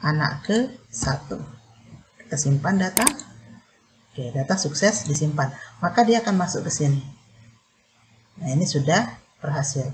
anak ke 1. Kita simpan data. Oke, data sukses disimpan. Maka dia akan masuk ke sini. Nah, ini sudah berhasil.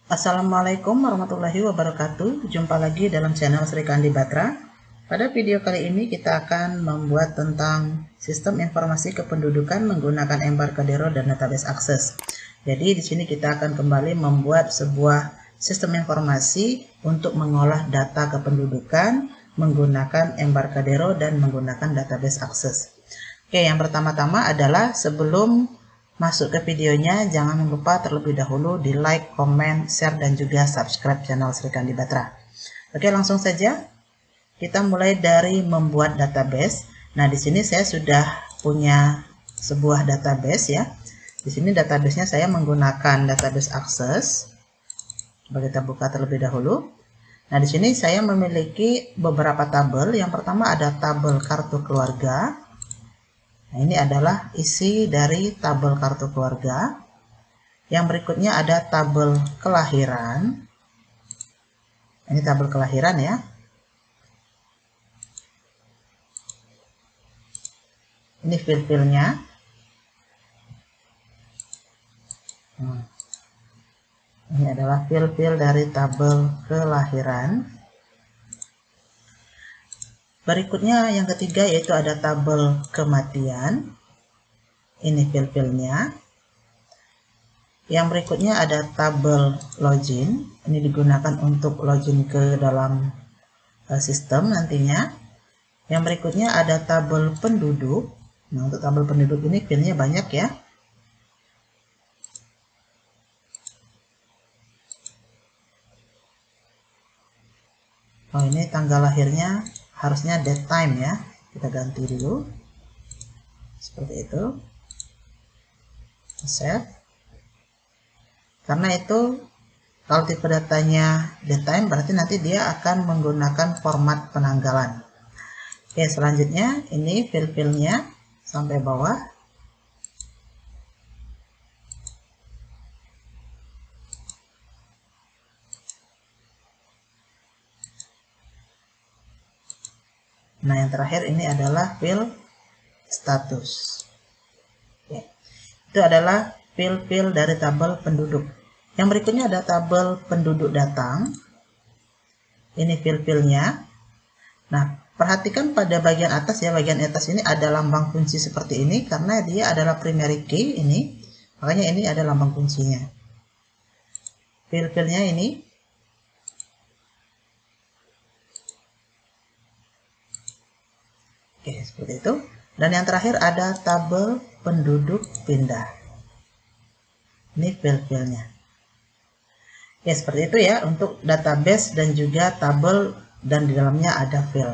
Assalamualaikum warahmatullahi wabarakatuh. Jumpa lagi dalam channel Sri Kandi Batra. Pada video kali ini kita akan membuat tentang sistem informasi kependudukan menggunakan Embarcadero dan database akses. Jadi di sini kita akan kembali membuat sebuah sistem informasi untuk mengolah data kependudukan menggunakan Embarcadero dan menggunakan database akses. Oke, yang pertama-tama adalah sebelum masuk ke videonya, jangan lupa terlebih dahulu di like, comment, share, dan juga subscribe channel Sri Kandi Batra. Oke, langsung saja. Kita mulai dari membuat database. Nah, di sini saya sudah punya sebuah database ya. Di sini databasenya saya menggunakan database access. Coba kita buka terlebih dahulu. Nah, di sini saya memiliki beberapa tabel. Yang pertama ada tabel kartu keluarga. Nah, ini adalah isi dari tabel kartu keluarga. Yang berikutnya ada tabel kelahiran. Ini tabel kelahiran ya. Ini fil-filnya. Ini adalah fil-fil dari tabel kelahiran. Berikutnya yang ketiga yaitu ada tabel kematian. Ini fil-filnya. Yang berikutnya ada tabel login. Ini digunakan untuk login ke dalam sistem nantinya. Yang berikutnya ada tabel penduduk. Nah, untuk tabel penduduk ini filenya banyak ya. Oh, ini tanggal lahirnya harusnya date time ya. Kita ganti dulu. Seperti itu. Save. Karena itu kalau tipe datanya date time berarti nanti dia akan menggunakan format penanggalan. Oke, selanjutnya ini fil-filnya sampai bawah. Nah, yang terakhir ini adalah fil status. Oke. Itu adalah fil-fil dari tabel penduduk. Yang berikutnya ada tabel penduduk datang. Ini fil-filnya. Nah, perhatikan pada bagian atas ya, bagian atas ini ada lambang kunci seperti ini karena dia adalah primary key ini. Makanya ini ada lambang kuncinya. Fil-filnya ini. Oke, seperti itu. Dan yang terakhir ada tabel penduduk pindah. Ini fil-filnya. Ya, seperti itu ya untuk database dan juga tabel dan di dalamnya ada fil.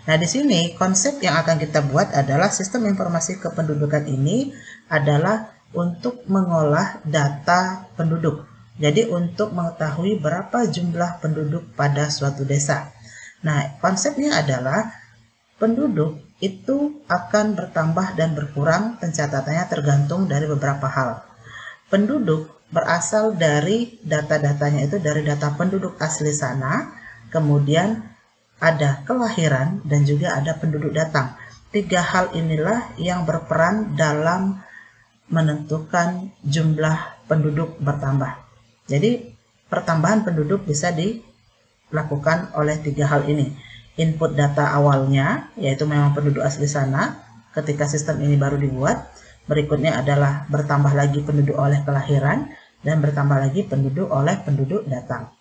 Nah, di sini konsep yang akan kita buat adalah sistem informasi kependudukan ini adalah untuk mengolah data penduduk. Jadi untuk mengetahui berapa jumlah penduduk pada suatu desa. Nah, konsepnya adalah penduduk itu akan bertambah dan berkurang, pencatatannya tergantung dari beberapa hal. Penduduk berasal dari data-datanya itu dari data penduduk asli sana, kemudian ada kelahiran dan juga ada penduduk datang. Tiga hal inilah yang berperan dalam menentukan jumlah penduduk bertambah. Jadi pertambahan penduduk bisa dilakukan oleh tiga hal ini. Input data awalnya, yaitu memang penduduk asli sana ketika sistem ini baru dibuat. Berikutnya adalah bertambah lagi penduduk oleh kelahiran dan bertambah lagi penduduk oleh penduduk datang.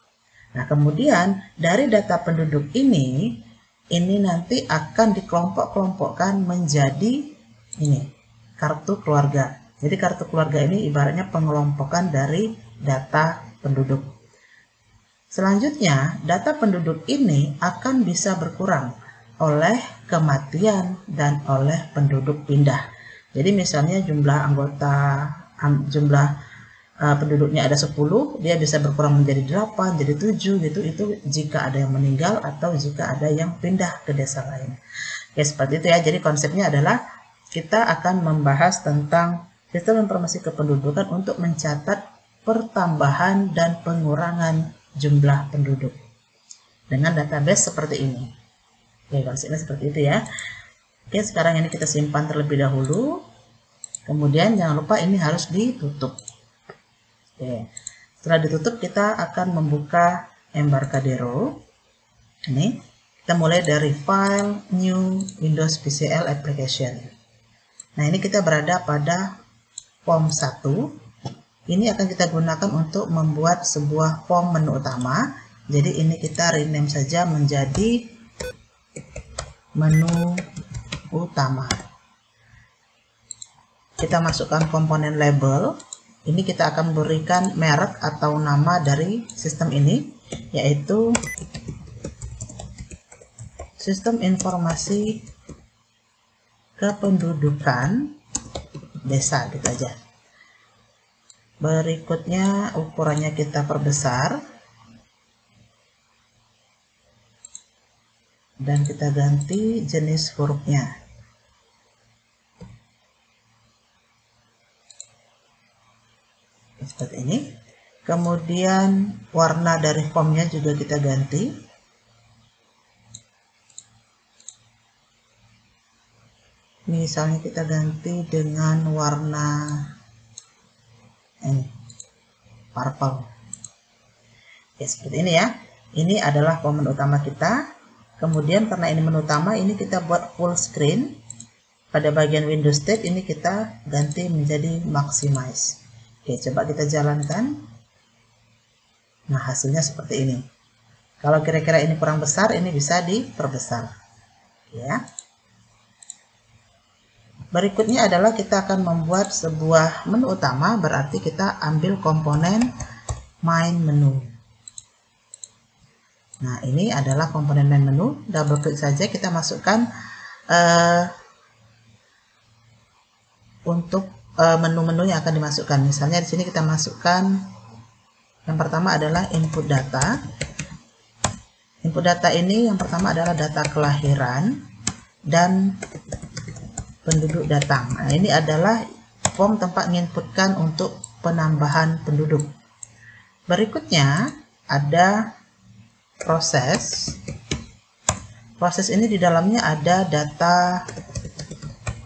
Nah, kemudian dari data penduduk ini nanti akan dikelompok-kelompokkan menjadi ini, kartu keluarga. Jadi kartu keluarga ini ibaratnya pengelompokan dari data penduduk. Selanjutnya, data penduduk ini akan bisa berkurang oleh kematian dan oleh penduduk pindah. Jadi misalnya jumlah penduduknya ada 10, dia bisa berkurang menjadi 8, jadi 7 gitu. Itu jika ada yang meninggal atau jika ada yang pindah ke desa lain. Ya, seperti itu ya. Jadi konsepnya adalah kita akan membahas tentang Sistem informasi kependudukan untuk mencatat pertambahan dan pengurangan jumlah penduduk dengan database seperti ini. Oke, konsepnya seperti itu ya. Oke, sekarang ini kita simpan terlebih dahulu. Kemudian jangan lupa ini harus ditutup. Oke, setelah ditutup kita akan membuka Embarcadero. Ini kita mulai dari File, New, Windows PCL Application. Nah, ini kita berada pada form 1. Ini akan kita gunakan untuk membuat sebuah form menu utama. Jadi ini kita rename saja menjadi menu utama. Kita masukkan komponen label. Ini kita akan berikan merek atau nama dari sistem ini, yaitu Sistem Informasi Kependudukan Desa, gitu aja. Berikutnya ukurannya kita perbesar dan kita ganti jenis hurufnya. Seperti ini. Kemudian warna dari formnya juga kita ganti. Misalnya kita ganti dengan warna purple. Ya, seperti ini ya. Ini adalah form menu utama kita. Kemudian karena ini menu utama, ini kita buat full screen. Pada bagian Windows Tab ini kita ganti menjadi maximize. Oke, coba kita jalankan. Nah, hasilnya seperti ini. Kalau kira-kira ini kurang besar, ini bisa diperbesar. Ya. Berikutnya adalah kita akan membuat sebuah menu utama, berarti kita ambil komponen main menu. Nah, ini adalah komponen main menu. Double klik saja, kita masukkan untuk menu-menu yang akan dimasukkan. Misalnya di sini kita masukkan yang pertama adalah input data. Input data ini yang pertama adalah data kelahiran dan penduduk datang. Nah, ini adalah form tempat menginputkan untuk penambahan penduduk. Berikutnya ada proses. Proses ini di dalamnya ada data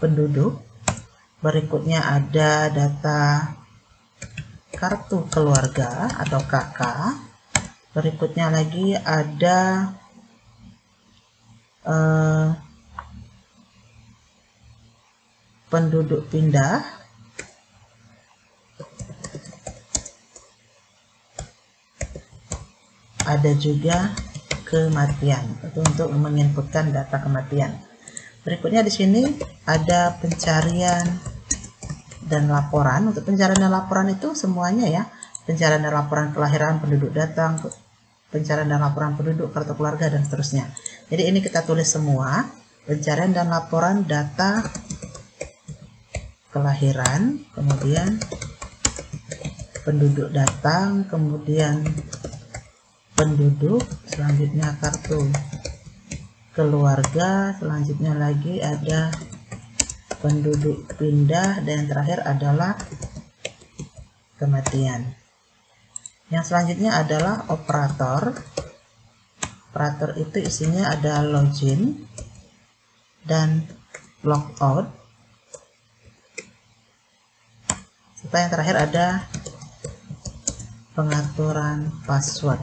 penduduk. Berikutnya ada data kartu keluarga atau KK. Berikutnya lagi ada penduduk pindah, ada juga kematian, itu untuk menginputkan data kematian. Berikutnya di sini ada pencarian dan laporan. Untuk pencarian dan laporan itu semuanya ya, pencarian dan laporan kelahiran, penduduk datang, pencarian dan laporan penduduk, kartu keluarga, dan seterusnya. Jadi ini kita tulis semua, pencarian dan laporan data kelahiran, kemudian penduduk datang, kemudian penduduk, selanjutnya kartu keluarga, selanjutnya lagi ada penduduk pindah, dan yang terakhir adalah kematian. Yang selanjutnya adalah operator. Operator itu isinya ada login dan logout. Serta yang terakhir ada pengaturan password.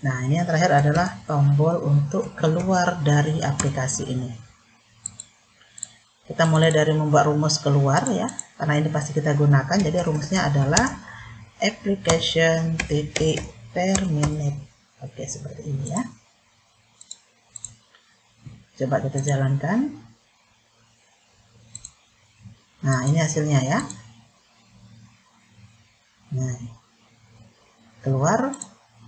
Nah, ini yang terakhir adalah tombol untuk keluar dari aplikasi ini. Kita mulai dari membuat rumus keluar ya, karena ini pasti kita gunakan. Jadi rumusnya adalah application per minute. Oke, seperti ini ya. Coba kita jalankan. Nah, ini hasilnya ya. Nah, keluar.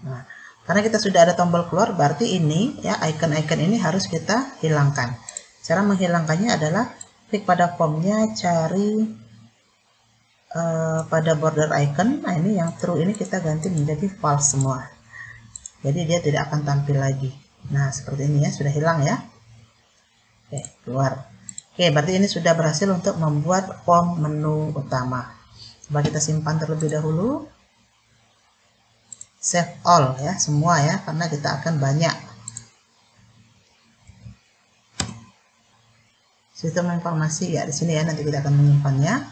Nah, karena kita sudah ada tombol keluar, berarti ini ya, icon-icon ini harus kita hilangkan. Cara menghilangkannya adalah klik pada formnya, cari pada border icon. Nah, ini yang true ini kita ganti menjadi false semua. Jadi dia tidak akan tampil lagi. Nah, seperti ini ya, sudah hilang ya. Oke, keluar. Oke, Oke, berarti ini sudah berhasil untuk membuat form menu utama. Coba kita simpan terlebih dahulu. Save all ya, semua ya, karena kita akan banyak. Sistem informasi ya di sini ya, nanti kita akan menyimpannya.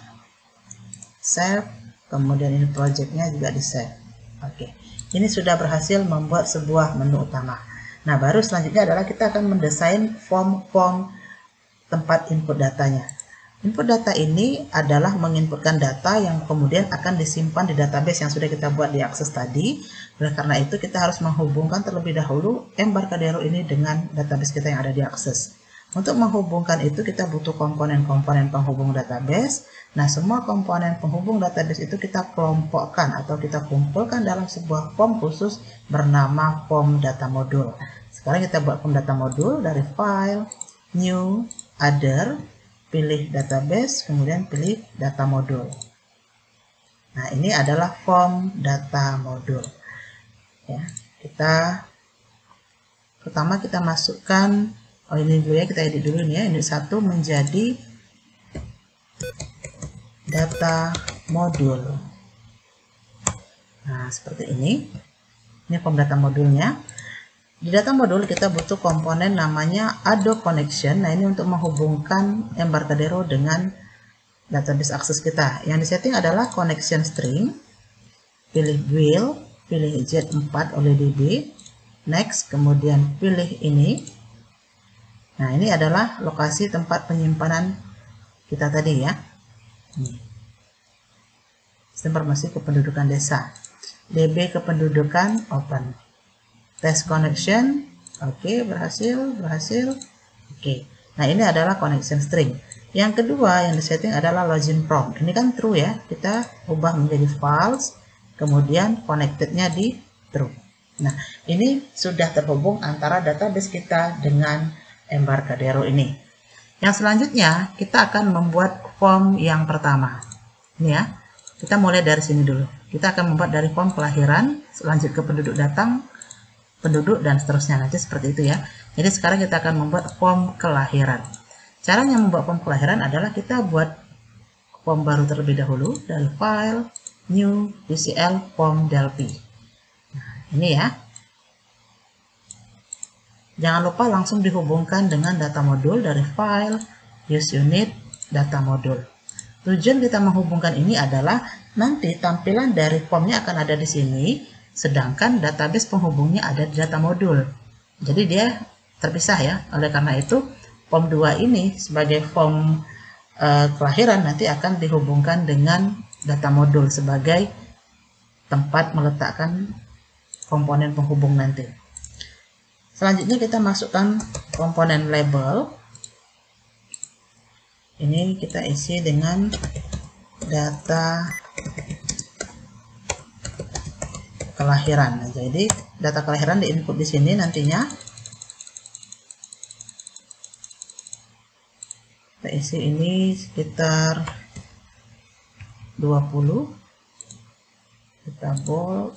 Save, kemudian ini projectnya juga di save. Oke, ini sudah berhasil membuat sebuah menu utama. Nah, baru selanjutnya adalah kita akan mendesain form-form tempat input datanya. Input data ini adalah menginputkan data yang kemudian akan disimpan di database yang sudah kita buat di Access tadi. Oleh karena itu, kita harus menghubungkan terlebih dahulu Embarcadero ini dengan database kita yang ada di Access. Untuk menghubungkan itu kita butuh komponen-komponen penghubung database. Nah, semua komponen penghubung database itu kita kelompokkan atau kita kumpulkan dalam sebuah form khusus bernama form data module. Sekarang kita buat form data module dari file, new, other, pilih database, kemudian pilih data module. Nah, ini adalah form data module. Ya, pertama kita masukkan, ini dulu ya, kita edit dulu nih ya, ini 1 menjadi data module. Nah, seperti ini. Ini form data modulnya. Di data module kita butuh komponen namanya Ado Connection. Nah, ini untuk menghubungkan Embarcadero dengan database Access kita. Yang disetting adalah connection string. Pilih will, pilih Z4 oleh DB. Next, kemudian pilih ini. Nah, ini adalah lokasi tempat penyimpanan kita tadi ya. Informasi kependudukan desa. DB kependudukan open. Test connection, oke, berhasil. Oke. Nah, ini adalah connection string. Yang kedua yang disetting adalah login prompt. Ini kan true ya. Kita ubah menjadi false, kemudian connected-nya di true. Nah, ini sudah terhubung antara database kita dengan Embarcadero ini. Yang selanjutnya kita akan membuat form yang pertama. Ini ya. Kita mulai dari sini dulu. Kita akan membuat dari form kelahiran, lanjut ke penduduk datang, penduduk, dan seterusnya. Nanti seperti itu ya. Jadi sekarang kita akan membuat form kelahiran. Caranya membuat form kelahiran adalah kita buat form baru terlebih dahulu dari file, new, UCL, form Delphi. Nah, ini ya. Jangan lupa langsung dihubungkan dengan data module dari file, use unit, data module. Tujuan kita menghubungkan ini adalah nanti tampilan dari formnya akan ada di sini, sedangkan database penghubungnya ada di data module. Jadi dia terpisah ya. Oleh karena itu, form 2 ini sebagai form kelahiran nanti akan dihubungkan dengan data module sebagai tempat meletakkan komponen penghubung nanti. Selanjutnya kita masukkan komponen label. Ini kita isi dengan data kelahiran. Nah, jadi data kelahiran diinput di sini nantinya. Kita isi ini sekitar 20. Kita bold.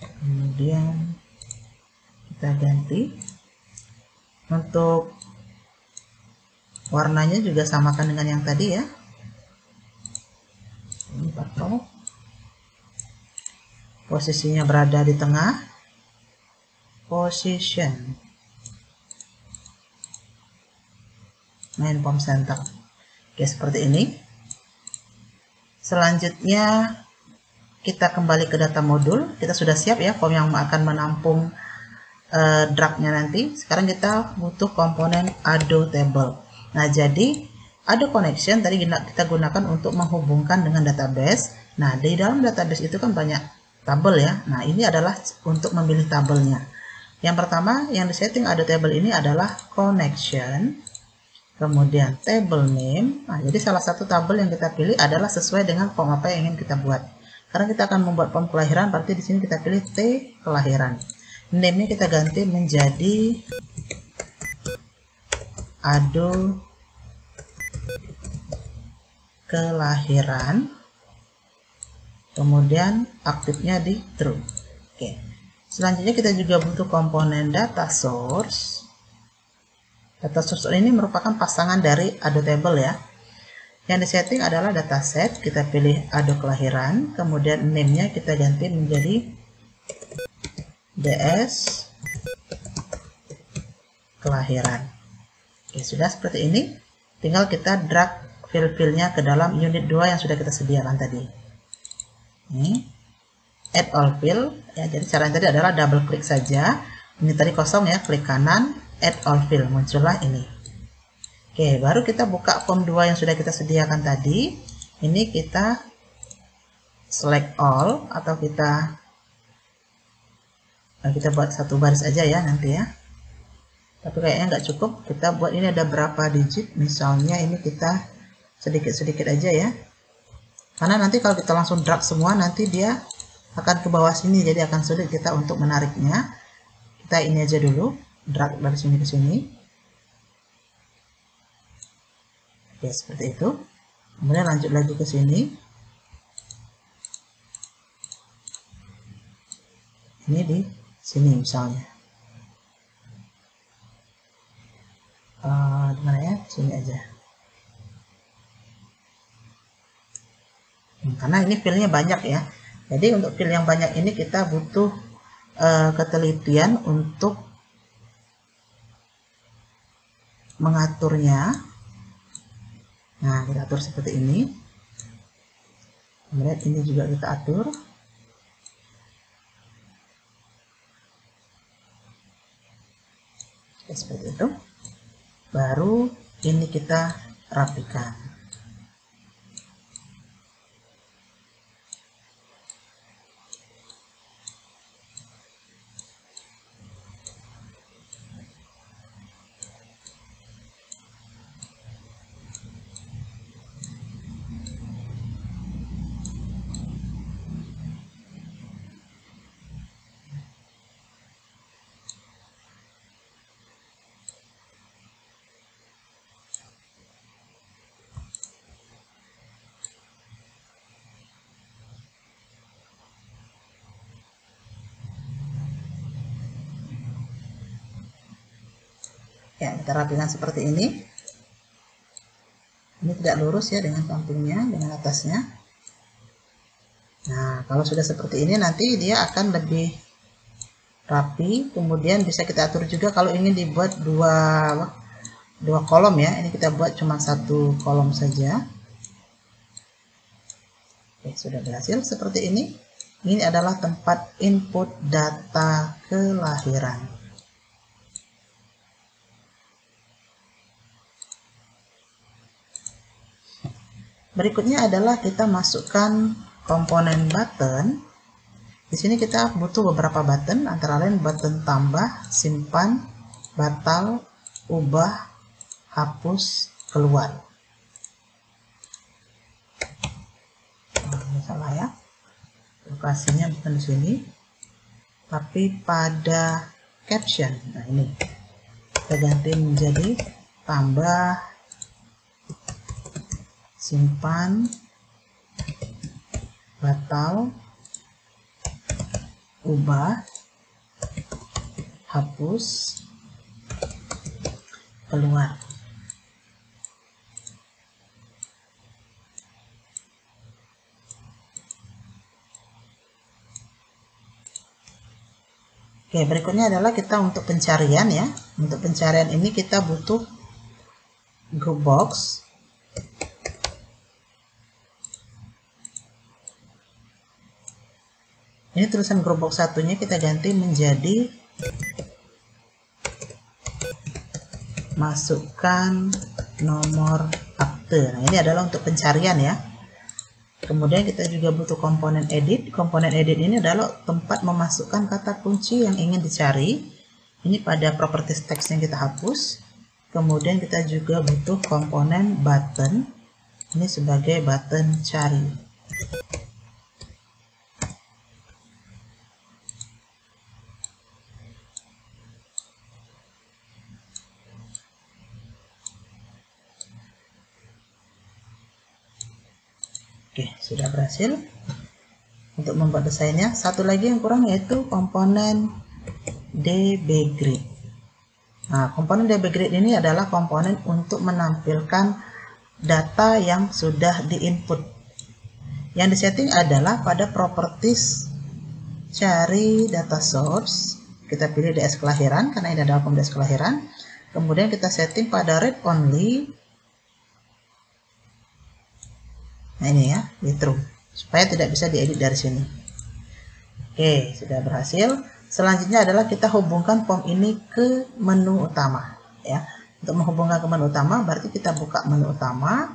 Kemudian kita ganti. Untuk warnanya juga samakan dengan yang tadi ya. Ini purple. Posisinya berada di tengah. Position. Main form center. Oke, seperti ini. Selanjutnya kita kembali ke data module. Kita sudah siap ya form yang akan menampung drag-nya nanti. Sekarang kita butuh komponen Ado table. Nah, jadi Ado connection tadi kita gunakan untuk menghubungkan dengan database. Nah, di dalam database itu kan banyak tabel ya. Nah, ini adalah untuk memilih tabelnya. Yang pertama yang disetting Ado table ini adalah connection. Kemudian table name. Nah, jadi salah satu tabel yang kita pilih adalah sesuai dengan form apa yang ingin kita buat. Karena kita akan membuat form kelahiran, berarti di sini kita pilih T kelahiran. Name-nya kita ganti menjadi Ado kelahiran. Kemudian aktifnya di true. Oke. Selanjutnya kita juga butuh komponen data source. Data source ini merupakan pasangan dari Ado Table ya. Yang disetting adalah dataset, kita pilih Ado Kelahiran, kemudian name-nya kita ganti menjadi DS Kelahiran. Oke, sudah seperti ini. Tinggal kita drag file-filenya ke dalam unit 2 yang sudah kita sediakan tadi. Ini add all fill ya, jadi cara yang tadi adalah double klik saja. Ini tadi kosong ya, klik kanan, add all fill, muncullah ini. Oke, baru kita buka form 2 yang sudah kita sediakan tadi. Ini kita select all atau kita buat satu baris aja ya nanti ya. Tapi kayaknya nggak cukup, kita buat ini ada berapa digit, misalnya ini kita sedikit-sedikit aja ya. Karena nanti kalau kita langsung drag semua, nanti dia akan ke bawah sini, jadi akan sulit kita untuk menariknya. Kita ini aja dulu, drag dari sini ke sini. Oke, seperti itu. Kemudian lanjut lagi ke sini. Ini di sini misalnya. Di mana ya? Sini aja. Karena ini filenya banyak ya. Jadi untuk file yang banyak ini kita butuh ketelitian untuk mengaturnya. Nah, kita atur seperti ini. Kemudian ini juga kita atur. Oke, seperti itu. Baru ini kita rapikan. Ya, kita rapikan seperti ini. Ini tidak lurus ya dengan sampingnya, dengan atasnya. Nah, kalau sudah seperti ini nanti dia akan lebih rapi. Kemudian bisa kita atur juga kalau ingin dibuat dua kolom ya. Ini kita buat cuma satu kolom saja. Oke, sudah berhasil seperti ini. Ini adalah tempat input data kelahiran. Berikutnya adalah kita masukkan komponen button. Di sini kita butuh beberapa button, antara lain button tambah, simpan, batal, ubah, hapus, keluar. Ini salah ya. Lokasinya bukan di sini, tapi pada caption. Nah, ini kita ganti menjadi tambah, simpan, batal, ubah, hapus, keluar. Oke, berikutnya adalah kita untuk pencarian ya. Untuk pencarian ini kita butuh group box. Ini tulisan group box satunya kita ganti menjadi masukkan nomor akte. Nah, ini adalah untuk pencarian ya. Kemudian kita juga butuh komponen edit. Komponen edit ini adalah tempat memasukkan kata kunci yang ingin dicari. Ini pada properties text yang kita hapus. Kemudian kita juga butuh komponen button. Ini sebagai button cari. Oke, sudah berhasil untuk membuat desainnya. Satu lagi yang kurang yaitu komponen DB Grid. Nah, komponen DB grid ini adalah komponen untuk menampilkan data yang sudah diinput. Yang disetting adalah pada properties cari data source, kita pilih DS kelahiran karena ini adalah form DS kelahiran. Kemudian kita setting pada read only. Nah ini ya, di true, supaya tidak bisa diedit dari sini. Oke, sudah berhasil. Selanjutnya adalah kita hubungkan form ini ke menu utama. Ya, untuk menghubungkan ke menu utama, berarti kita buka menu utama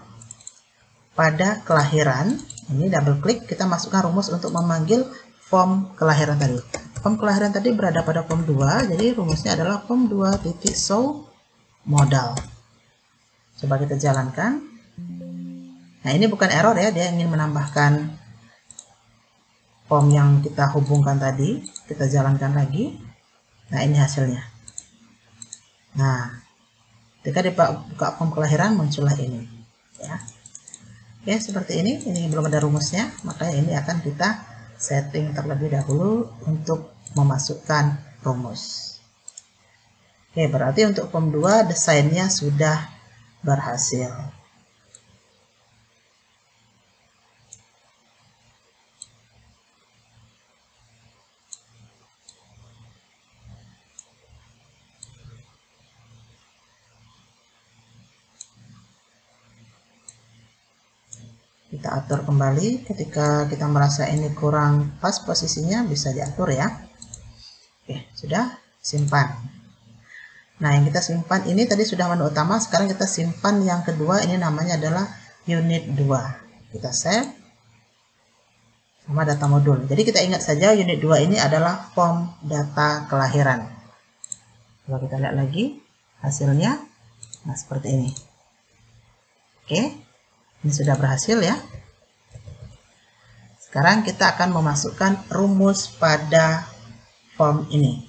pada kelahiran. Ini double klik, kita masukkan rumus untuk memanggil form kelahiran tadi. Form kelahiran tadi berada pada form 2, jadi rumusnya adalah form 2.show modal. Coba kita jalankan. Nah, ini bukan error ya, dia ingin menambahkan form yang kita hubungkan tadi. Kita jalankan lagi. Nah, ini hasilnya. Nah, ketika dibuka form kelahiran muncullah ini ya. Oke, seperti ini belum ada rumusnya, makanya ini akan kita setting terlebih dahulu untuk memasukkan rumus. Oke, berarti untuk form 2 desainnya sudah berhasil. Kita atur kembali, ketika kita merasa ini kurang pas posisinya bisa diatur ya. Oke, sudah, simpan. Nah, yang kita simpan ini tadi sudah menu utama, sekarang kita simpan yang kedua, ini namanya adalah unit 2. Kita save sama data modul. Jadi kita ingat saja unit 2 ini adalah form data kelahiran. Coba kita lihat lagi hasilnya. Nah, seperti ini. Oke. Ini sudah berhasil ya. Sekarang kita akan memasukkan rumus pada form ini.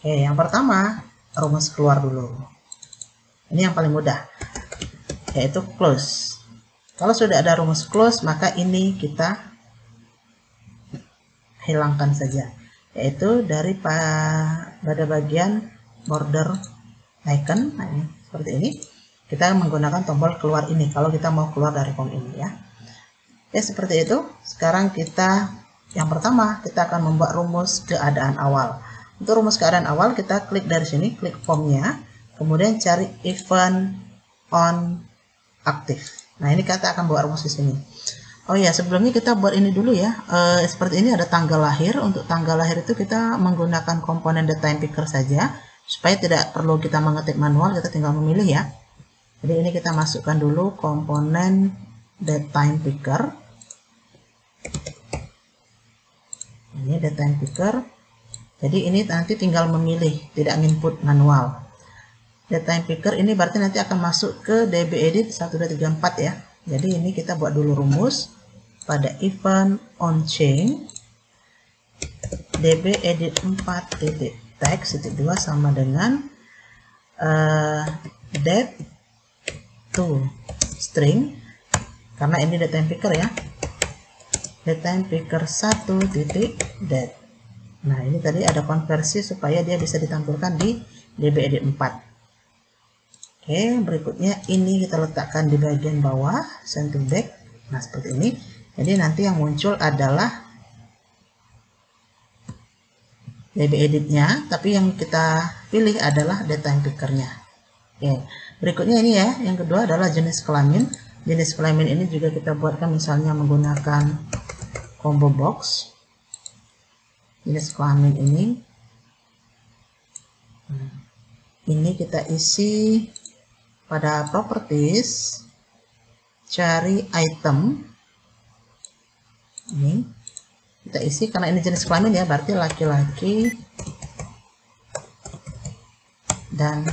Oke, yang pertama rumus keluar dulu. Ini yang paling mudah, yaitu close. Kalau sudah ada rumus close, maka ini kita hilangkan saja, yaitu dari pada bagian border icon. Nah, ini, seperti ini. Kita menggunakan tombol keluar ini kalau kita mau keluar dari form ini ya. Ya, seperti itu. Sekarang yang pertama kita akan membuat rumus keadaan awal. Untuk rumus keadaan awal kita klik dari sini, klik formnya, kemudian cari event on active. Nah, ini kita akan buat rumus di sini. Oh ya, sebelumnya kita buat ini dulu ya. Seperti ini ada tanggal lahir. Untuk tanggal lahir itu kita menggunakan komponen datetime picker saja, supaya tidak perlu kita mengetik manual, kita tinggal memilih ya. Jadi ini kita masukkan dulu komponen datetime picker. Ini datetime picker. Jadi ini nanti tinggal memilih, tidak input manual. Datetime picker ini berarti nanti akan masuk ke DB edit 1234 ya. Jadi ini kita buat dulu rumus pada event on chain DB edit 4.text.2 sama dengan date to string, karena ini datetime picker ya, datetime picker 1.date. Nah, ini tadi ada konversi supaya dia bisa ditampilkan di DB edit 4. Oke, berikutnya ini kita letakkan di bagian bawah, send to back. Nah, seperti ini. Jadi nanti yang muncul adalah DB editnya, tapi yang kita pilih adalah datetime pickernya. Oke, berikutnya ini ya, yang kedua adalah jenis kelamin. Jenis kelamin ini juga kita buatkan misalnya menggunakan combo box. Jenis kelamin ini kita isi pada properties, cari item. Ini kita isi karena ini jenis kelamin ya, berarti laki-laki dan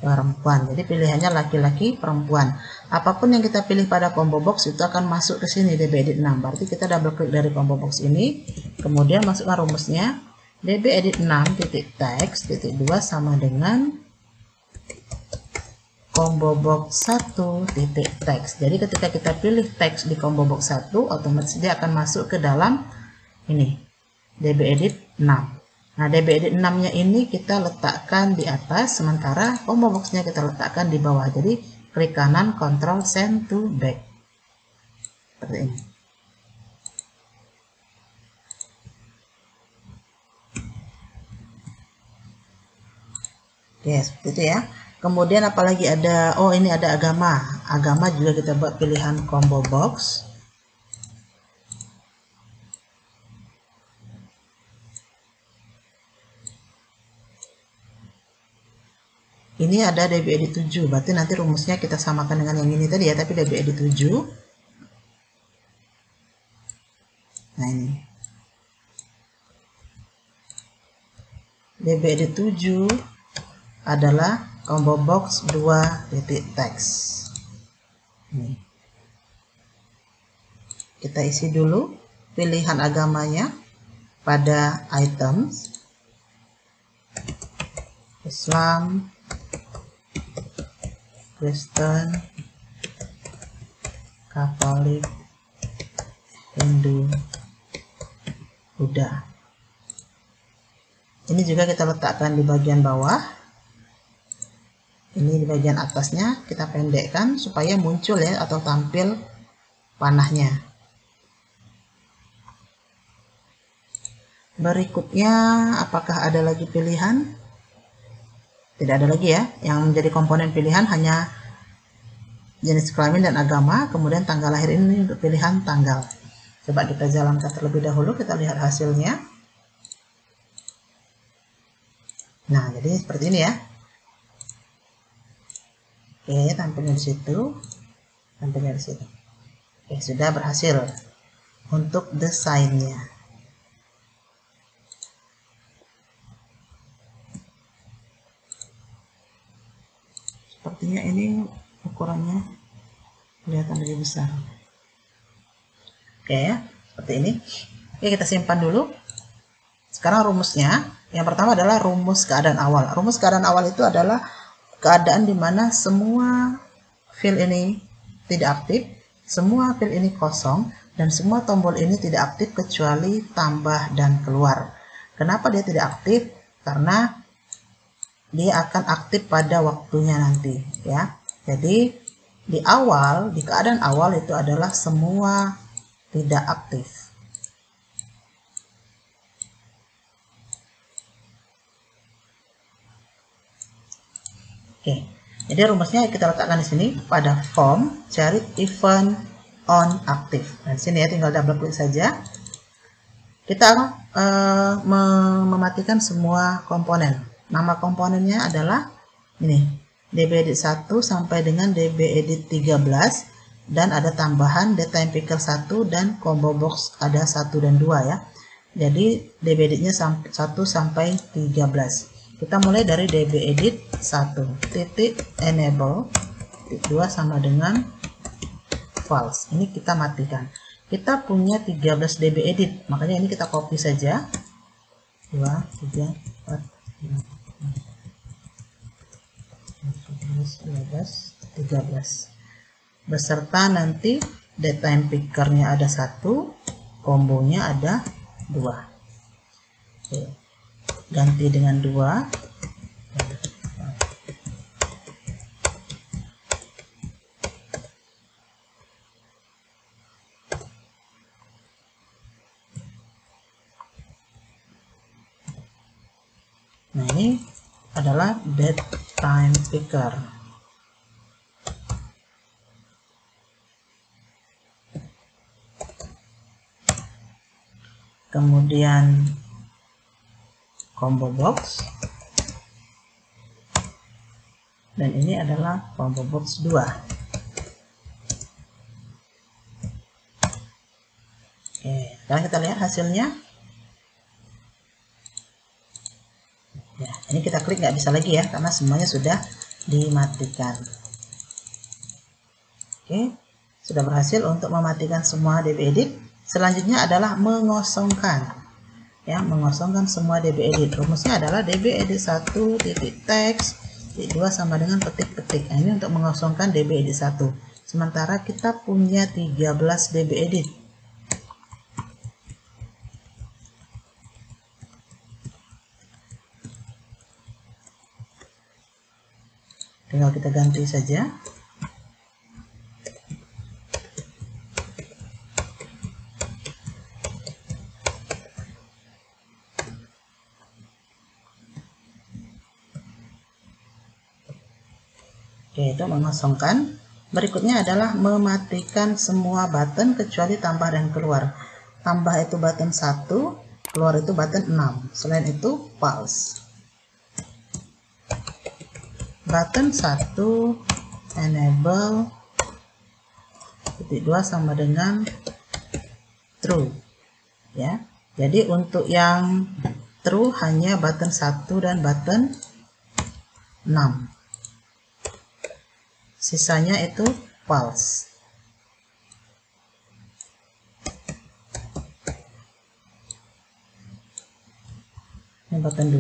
perempuan. Jadi pilihannya laki-laki, perempuan. Apapun yang kita pilih pada combo box itu akan masuk ke sini DB edit 6. Berarti kita double klik dari combo box ini, kemudian masukkan rumusnya DB edit 6.text.2 sama dengan combo box 1.text. Jadi ketika kita pilih teks di combo box 1, otomatis dia akan masuk ke dalam ini DB edit 6. Nah, DB edit 6-nya ini kita letakkan di atas, sementara combo box-nya kita letakkan di bawah. Jadi klik kanan, Ctrl Send to Back. Seperti ini. Oke, seperti itu ya. Kemudian apalagi ada, oh ini ada agama. Agama juga kita buat pilihan combo box. Ini ada DB edit 7, berarti nanti rumusnya kita samakan dengan yang ini tadi ya, tapi DB edit 7. Nah ini. DB edit 7 adalah combo box 2 titik teks. Ini. Kita isi dulu pilihan agamanya pada items. Islam, Kristen, Katolik, Hindu, Buddha. Ini juga kita letakkan di bagian bawah. Ini di bagian atasnya kita pendekkan supaya muncul ya, atau tampil panahnya. Berikutnya, apakah ada lagi pilihan? Tidak ada lagi ya. Yang menjadi komponen pilihan hanya jenis kelamin dan agama, kemudian tanggal lahir ini untuk pilihan tanggal. Coba kita jalankan terlebih dahulu, kita lihat hasilnya. Nah, jadi seperti ini ya. Oke, tampilnya di situ. Tampilnya di situ. Oke, sudah berhasil untuk desainnya. Sepertinya ini ukurannya kelihatan lebih besar. Oke ya, seperti ini. Oke, kita simpan dulu. Sekarang rumusnya, yang pertama adalah rumus keadaan awal. Rumus keadaan awal itu adalah keadaan di mana semua fill ini tidak aktif, semua fill ini kosong, dan semua tombol ini tidak aktif kecuali tambah dan keluar. Kenapa dia tidak aktif? Karena dia akan aktif pada waktunya nanti ya. Jadi di awal, di keadaan awal itu adalah semua tidak aktif. Oke, jadi rumusnya kita letakkan di sini pada form cari event on active. Dan sini ya tinggal double klik saja. Kita mematikan semua komponen. Nama komponennya adalah ini, DB edit 1 sampai dengan DB edit 13, dan ada tambahan data picker 1 dan combo box ada 1 dan 2 ya. Jadi DB editnya 1 sampai 13. Kita mulai dari DB edit 1 titik enable titik 2 sama dengan false. Ini kita matikan. Kita punya 13 DB edit, makanya ini kita copy saja. 2, 3, 4, 5, 11, 13 beserta nanti data pickernya ada 1, kombonya ada 2. Oke. Ganti dengan 2. Nah, ini adalah date time picker. Kemudian combo box, dan ini adalah combo box 2. Oke, sekarang kita lihat hasilnya. Ya, ini kita klik nggak bisa lagi ya, karena semuanya sudah dimatikan. Oke, sudah berhasil untuk mematikan semua DB edit. Selanjutnya adalah mengosongkan. Ya, mengosongkan semua DB edit. Rumusnya adalah DB edit 1 titik teks titik 2 sama dengan petik-petik. Nah, ini untuk mengosongkan DB edit 1. Sementara kita punya 13 DB edit. tinggal kita ganti saja. Oke, itu mengosongkan. Berikutnya adalah mematikan semua button kecuali tambah dan keluar. Tambah itu button 1, keluar itu button 6. Selain itu pause. Button 1 enable, titik 2 sama dengan true ya. Jadi untuk yang true hanya button 1 dan button 6. Sisanya itu false. Ini button 2,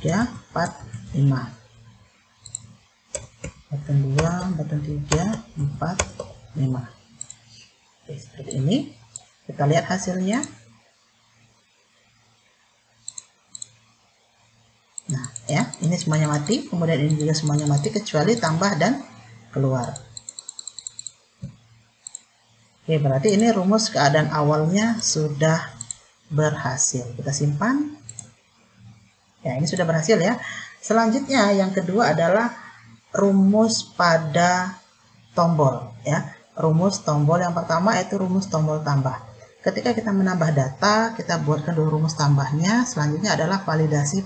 3, 4, 5. Button 2, button 3, 4, 5. Oke, seperti ini. Kita lihat hasilnya. Nah, ya, ini semuanya mati, kemudian ini juga semuanya mati kecuali tambah dan keluar. Oke, berarti ini rumus keadaan awalnya sudah berhasil. Kita simpan. Ya, ini sudah berhasil ya. Selanjutnya yang kedua adalah rumus pada tombol ya. Rumus tombol yang pertama itu rumus tombol tambah. Ketika kita menambah data, kita buatkan dulu rumus tambahnya. Selanjutnya adalah validasi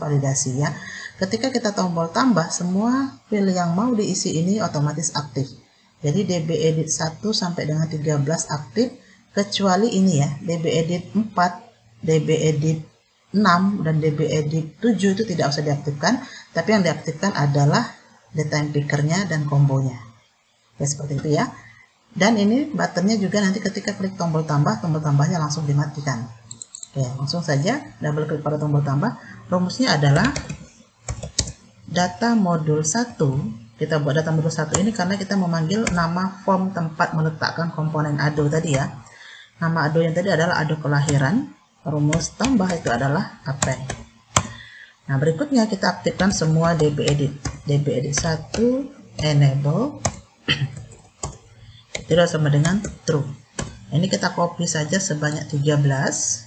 ya. Ketika kita tombol tambah, semua file yang mau diisi ini otomatis aktif. Jadi dbEdit 1 sampai dengan 13 aktif, kecuali ini ya, dbEdit 4, dbEdit 6, dan dbEdit 7 itu tidak usah diaktifkan. Tapi yang diaktifkan adalah datetime pickernya dan kombonya. Ya, seperti itu ya. Dan ini buttonnya juga nanti ketika klik tombol tambahnya langsung dimatikan. Oke, langsung saja double klik pada tombol tambah. Rumusnya adalah data modul 1. Kita buat data modul 1 ini karena kita memanggil nama form tempat meletakkan komponen ado tadi ya. Nama ado yang tadi adalah ado kelahiran. Rumus tambah itu adalah append. Nah, berikutnya kita aktifkan semua dbEdit. dbEdit 1 enable tidak sama dengan true. Ini kita copy saja sebanyak 13.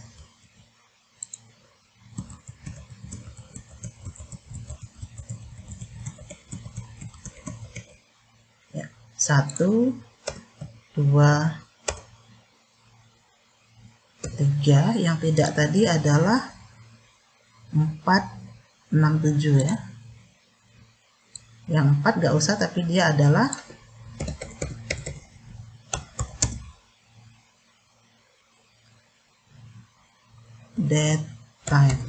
Ya, 1, 2, 3. Yang tidak tadi adalah 4, 6, 7 ya. Yang 4 gak usah, tapi dia adalah date time.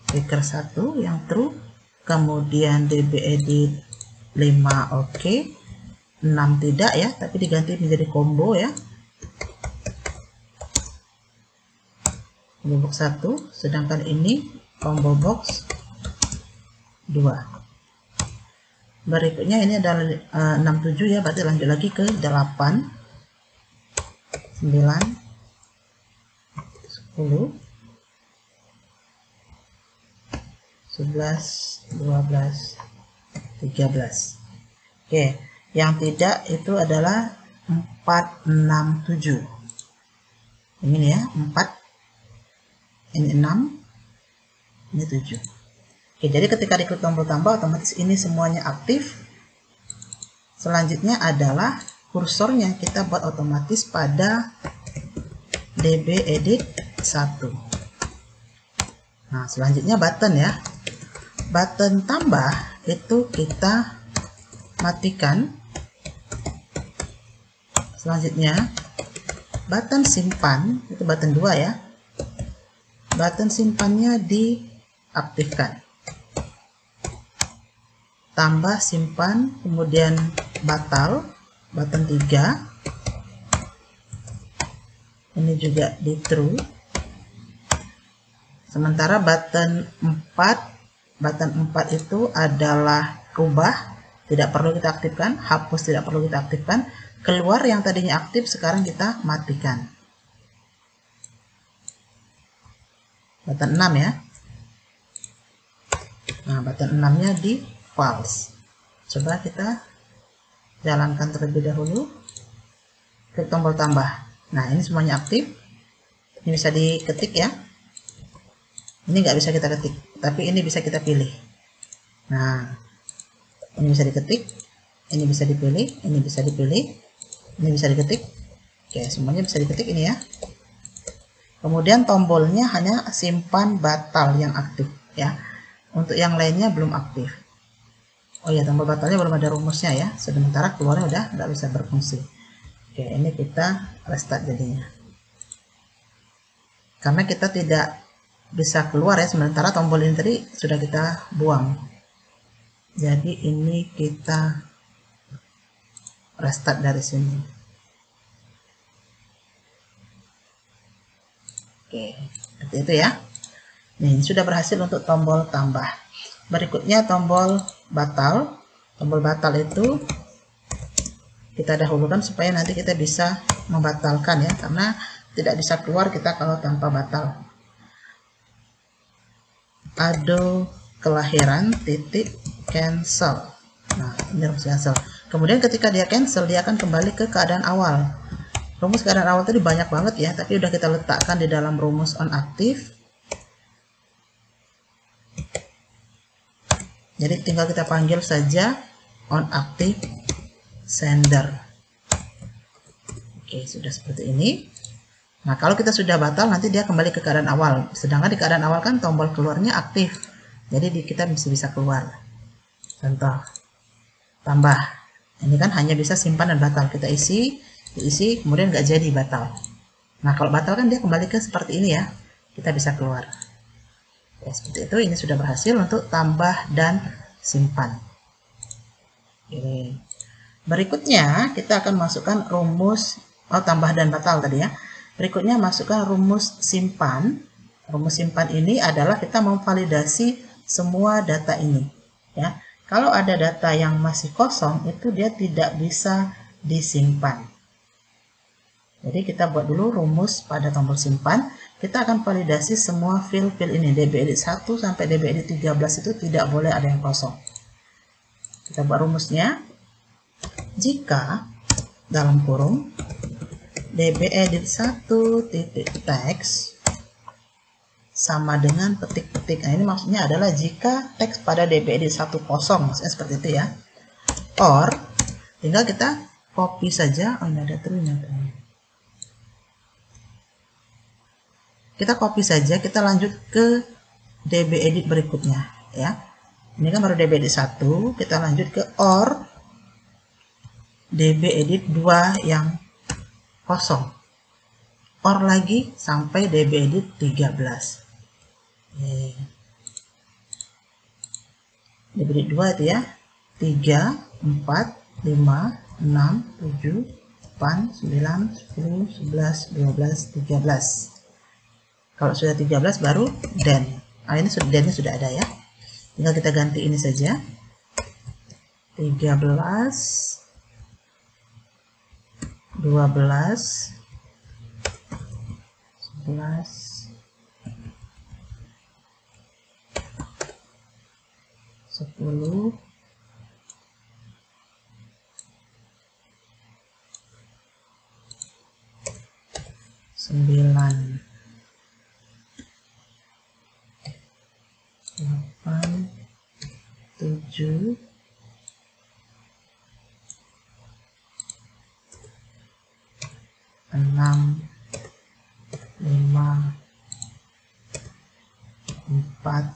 Picker 1 yang true, kemudian dbEdit 5 oke, 6 tidak ya, tapi diganti menjadi combo ya. Combo box 1, sedangkan ini combo box 2. Berikutnya ini adalah 67 ya, berarti lanjut lagi ke 8, 9, 10, 11, 12, 13. Oke, yang tidak itu adalah 4, 6, 7. Ini ya, 4, ini 6, ini 7. Oke, jadi ketika diklik tombol tambah otomatis ini semuanya aktif. Selanjutnya adalah kursornya kita buat otomatis pada dbEdit 1. Nah, selanjutnya button ya. Button tambah itu kita matikan. Selanjutnya button simpan, itu button 2 ya. Button simpannya diaktifkan. Tambah, simpan, kemudian batal, button 3. Ini juga di true. Sementara button 4 itu adalah rubah, tidak perlu kita aktifkan. Hapus tidak perlu kita aktifkan. Keluar yang tadinya aktif sekarang kita matikan. Button 6 ya. Nah, button 6-nya di false. Coba kita jalankan terlebih dahulu. Klik tombol tambah. Nah, ini semuanya aktif. Ini bisa diketik ya. Ini nggak bisa kita ketik, tapi ini bisa kita pilih. Nah, ini bisa diketik, ini bisa dipilih, ini bisa dipilih, ini bisa diketik. Oke, semuanya bisa diketik ini ya. Kemudian tombolnya hanya simpan batal yang aktif ya. Untuk yang lainnya belum aktif. Oh ya, tombol batalnya belum ada rumusnya ya. Sementara keluarnya udah nggak bisa berfungsi. Oke, ini kita restart jadinya. Karena kita tidak bisa keluar ya, sementara tombol ini tadi sudah kita buang. Jadi ini kita restart dari sini. Oke, seperti itu ya. Nih, sudah berhasil untuk tombol tambah. Berikutnya tombol batal. Tombol batal itu kita dahulukan supaya nanti kita bisa membatalkan ya, karena tidak bisa keluar kita kalau tanpa batal. Ado kelahiran titik cancel. Nah, ini rumus cancel. Kemudian ketika dia cancel, dia akan kembali ke keadaan awal. Rumus keadaan awal tadi banyak banget ya, tapi udah kita letakkan di dalam rumus on aktif. Jadi tinggal kita panggil saja on active sender. Oke, sudah seperti ini. Nah, kalau kita sudah batal, nanti dia kembali ke keadaan awal. Sedangkan di keadaan awal kan tombol keluarnya aktif. Jadi kita bisa keluar. Contoh, tambah. Ini kan hanya bisa simpan dan batal. Kita isi, kemudian nggak jadi batal. Nah, kalau batal kan dia kembali ke seperti ini ya. Kita bisa keluar. Ya, seperti itu. Ini sudah berhasil untuk tambah dan simpan. Oke. Berikutnya kita akan masukkan rumus tambah dan batal tadi ya. Berikutnya masukkan rumus simpan. Rumus simpan ini adalah kita memvalidasi semua data ini ya. Kalau ada data yang masih kosong itu dia tidak bisa disimpan. Jadi kita buat dulu rumus pada tombol simpan. Kita akan validasi semua field ini, dbedit 1 sampai dbedit 13 itu tidak boleh ada yang kosong. Kita buat rumusnya. Jika dalam kurung dbedit 1.text sama dengan petik-petik. Nah, ini maksudnya adalah jika teks pada dbedit 1 kosong, maksudnya seperti itu ya. Or tinggal kita copy saja. Oh, ini ada ternyata. Kita copy saja, kita lanjut ke dbedit berikutnya ya. Ini kan baru dbedit 1, kita lanjut ke or dbedit 2 yang kosong. Or lagi sampai dbedit 13. Dbedit 2 itu ya. 3, 4, 5, 6, 7, 8, 9, 10, 11, 12, 13. Kalau sudah 13 baru then. Ini then-nya sudah ada ya. Tinggal kita ganti ini saja. 13, 12, 11, 10, 9, 8, 7, 6, 5, 4,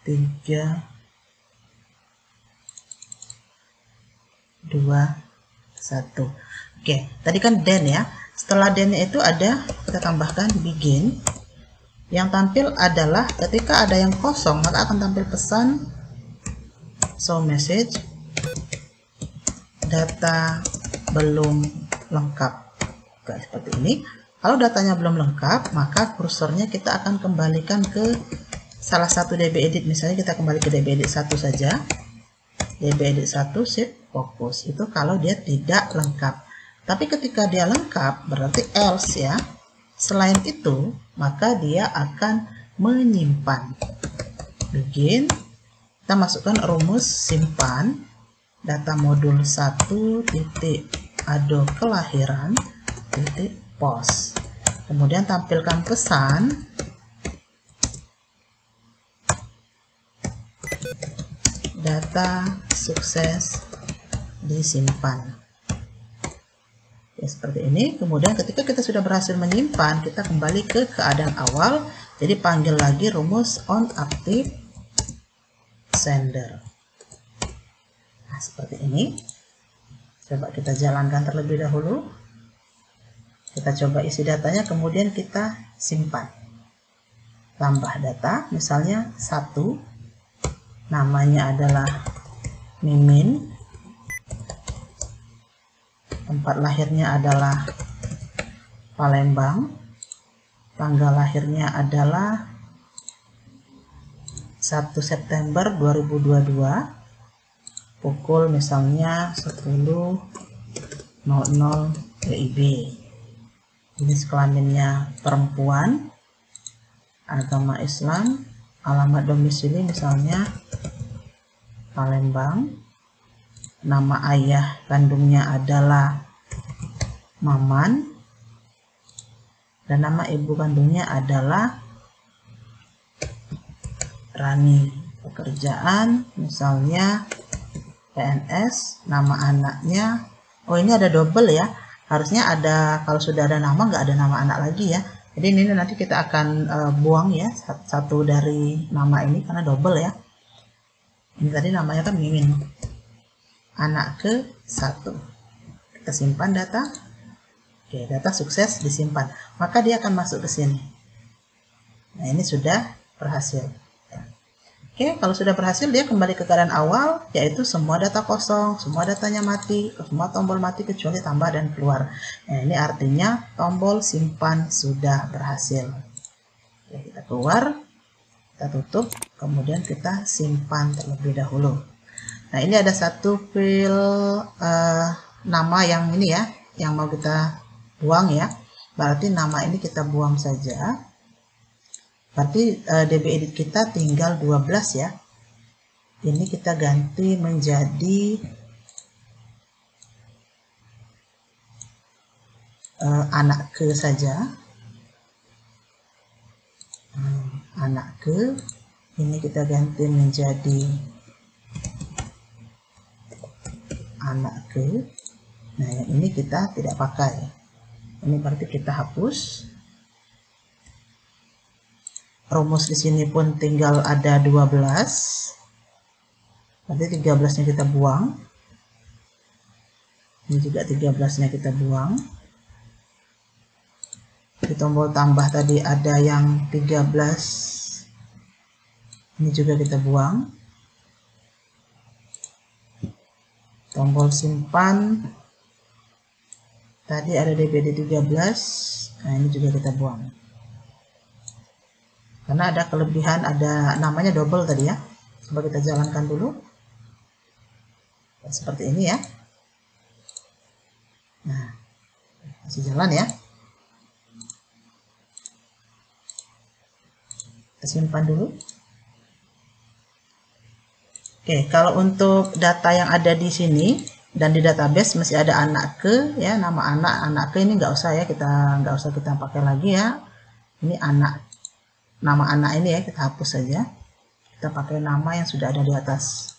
3, 2, 1. Oke, tadi kan then ya. Setelah then itu ada, kita tambahkan begin. Yang tampil adalah ketika ada yang kosong, maka akan tampil pesan show message data belum lengkap. Oke, seperti ini. Kalau datanya belum lengkap, maka kursornya kita akan kembalikan ke salah satu dbedit. Misalnya kita kembali ke dbedit 1 saja. dbedit 1 shift fokus. Itu kalau dia tidak lengkap. Tapi ketika dia lengkap berarti else ya. Selain itu, maka dia akan menyimpan. Begin, kita masukkan rumus simpan data modul 1 titik ado kelahiran titik pos. Kemudian tampilkan pesan data sukses disimpan. Ya, seperti ini. Kemudian ketika kita sudah berhasil menyimpan, kita kembali ke keadaan awal. Jadi panggil lagi rumus onActive sender. Nah, seperti ini. Coba kita jalankan terlebih dahulu. Kita coba isi datanya, kemudian kita simpan. Tambah data, misalnya 1. Namanya adalah Mimin. Tempat lahirnya adalah Palembang. Tanggal lahirnya adalah 1 September 2022. Pukul misalnya 10.00 WIB. Jenis kelaminnya perempuan. Agama Islam. Alamat domisili misalnya Palembang. Nama ayah kandungnya adalah Maman, dan nama ibu kandungnya adalah Rani. Pekerjaan misalnya PNS. Nama anaknya, oh ini ada double ya, harusnya ada, kalau sudah ada nama nggak ada nama anak lagi ya. Jadi ini nanti kita akan buang ya satu dari nama ini karena double ya. Ini tadi namanya kan Mimin. Anak ke-1. Kita simpan data. Oke, data sukses disimpan. Maka dia akan masuk ke sini. Nah, ini sudah berhasil. Oke, kalau sudah berhasil dia kembali ke keadaan awal, yaitu semua data kosong, semua datanya mati, semua tombol mati kecuali tambah dan keluar. Nah, ini artinya tombol simpan sudah berhasil. Oke, kita keluar, kita tutup, kemudian kita simpan terlebih dahulu. Nah, ini ada satu file nama yang ini ya, yang mau kita buang ya. Berarti nama ini kita buang saja. Berarti DB edit kita tinggal 12 ya. Ini kita ganti menjadi anak ke saja. Anak ke, ini kita ganti menjadi anak ke. Nah, yang ini kita tidak pakai. Ini berarti kita hapus. Rumus di sini pun tinggal ada 12. Berarti 13-nya kita buang. Ini juga 13-nya kita buang. Di tombol tambah tadi ada yang 13. Ini juga kita buang. Tombol simpan tadi ada DPD 13. Nah, ini juga kita buang karena ada kelebihan, ada namanya double tadi ya. Coba kita jalankan dulu. Seperti ini ya. Nah, masih jalan ya. Kita simpan dulu. Oke, kalau untuk data yang ada di sini dan di database masih ada anak ke ya, nama anak ke ini nggak usah ya, kita nggak usah kita pakai lagi ya. Ini anak, nama anak ini ya kita hapus saja. Kita pakai nama yang sudah ada di atas.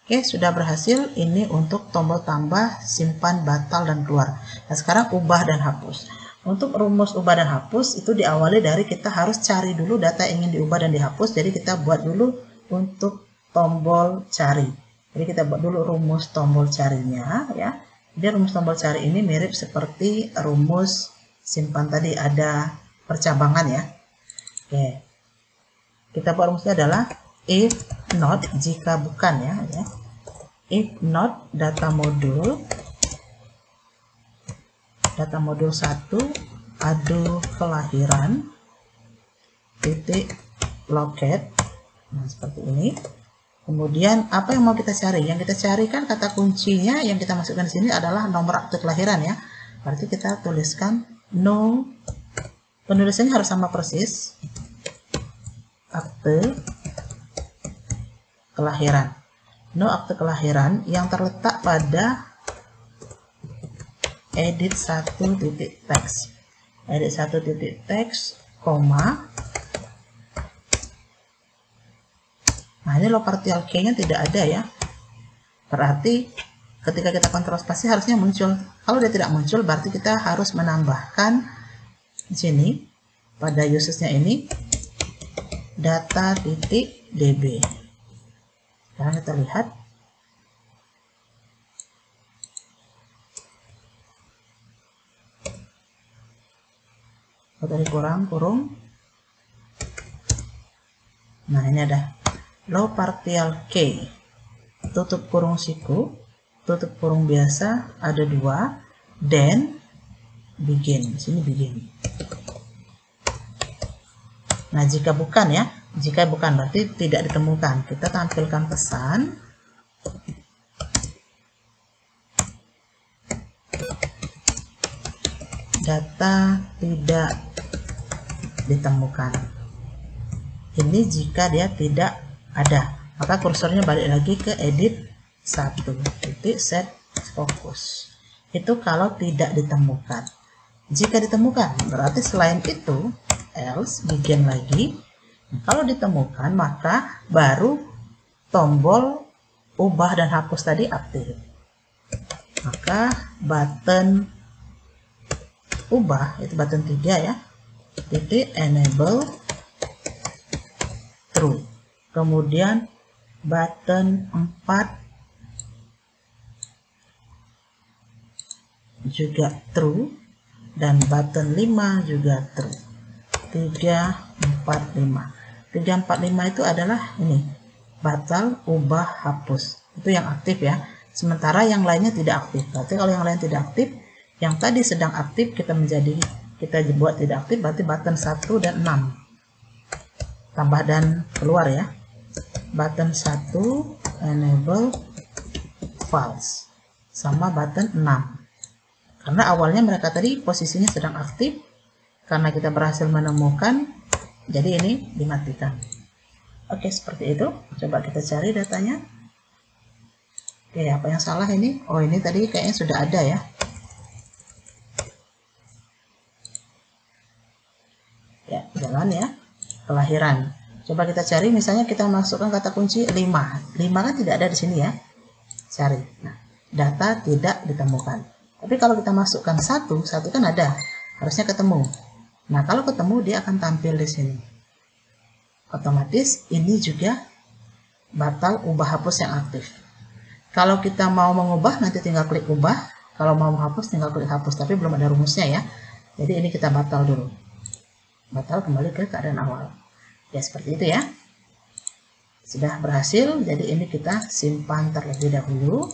Oke, sudah berhasil. Ini untuk tombol tambah, simpan, batal, dan keluar. Nah, sekarang ubah dan hapus. Untuk rumus ubah dan hapus itu diawali dari kita harus cari dulu data yang ingin diubah dan dihapus. Jadi kita buat dulu untuk tombol cari. Jadi kita buat dulu rumus tombol carinya ya. Jadi rumus tombol cari ini mirip seperti rumus simpan tadi, ada percabangan ya. Oke. Kita buat rumusnya adalah if not, jika bukan ya. If not data modul 1 ado kelahiran titik locate. Nah, seperti ini. Kemudian apa yang mau kita cari? Yang kita cari kan kata kuncinya yang kita masukkan di sini adalah nomor akte kelahiran ya. Berarti kita tuliskan no, penulisannya harus sama persis, akte kelahiran. No akte kelahiran yang terletak pada edit 1.txt. Edit 1.txt, koma. Nah, ini low partial K-nya tidak ada ya. Berarti ketika kita kontrol spasi harusnya muncul. Kalau dia tidak muncul, berarti kita harus menambahkan di sini pada usage-nya ini data.db. Sekarang kita lihat. Kalau tadi kurung. Nah, ini ada low partial K, tutup kurung siku, tutup kurung biasa ada 2, then begin. Di sini begin. Nah, jika bukan ya, jika bukan berarti tidak ditemukan. Kita tampilkan pesan data tidak ditemukan. Ini jika dia tidak ada, maka kursornya balik lagi ke edit 1.set focus. Itu kalau tidak ditemukan. Jika ditemukan, berarti selain itu else, begin lagi. Kalau ditemukan, maka baru tombol ubah dan hapus tadi aktif. Maka button ubah, itu button 3 ya, titik enable true. Kemudian button 4 juga true, dan button 5 juga true. 3, 4, 5. 3, 4, 5 itu adalah ini, batal, ubah, hapus. Itu yang aktif ya. Sementara yang lainnya tidak aktif. Berarti kalau yang lain tidak aktif, yang tadi sedang aktif kita buat tidak aktif, berarti button 1 dan 6. Tambah dan keluar ya. Button 1 enable false sama button 6. Karena awalnya mereka tadi posisinya sedang aktif, karena kita berhasil menemukan, jadi ini dimatikan. Oke, seperti itu. Coba kita cari datanya. Oke, apa yang salah ini? Oh, ini tadi kayaknya sudah ada ya. Ya, jalan ya. Kelahiran. Coba kita cari, misalnya kita masukkan kata kunci 5. 5 kan tidak ada di sini ya. Cari. Nah, data tidak ditemukan. Tapi kalau kita masukkan 1 kan ada. Harusnya ketemu. Nah, kalau ketemu dia akan tampil di sini. Otomatis ini juga batal, ubah, hapus yang aktif. Kalau kita mau mengubah, nanti tinggal klik ubah. Kalau mau menghapus, tinggal klik hapus. Tapi belum ada rumusnya ya. Jadi ini kita batal dulu. Batal, kembali ke keadaan awal. Ya, seperti itu ya. Sudah berhasil, jadi ini kita simpan terlebih dahulu.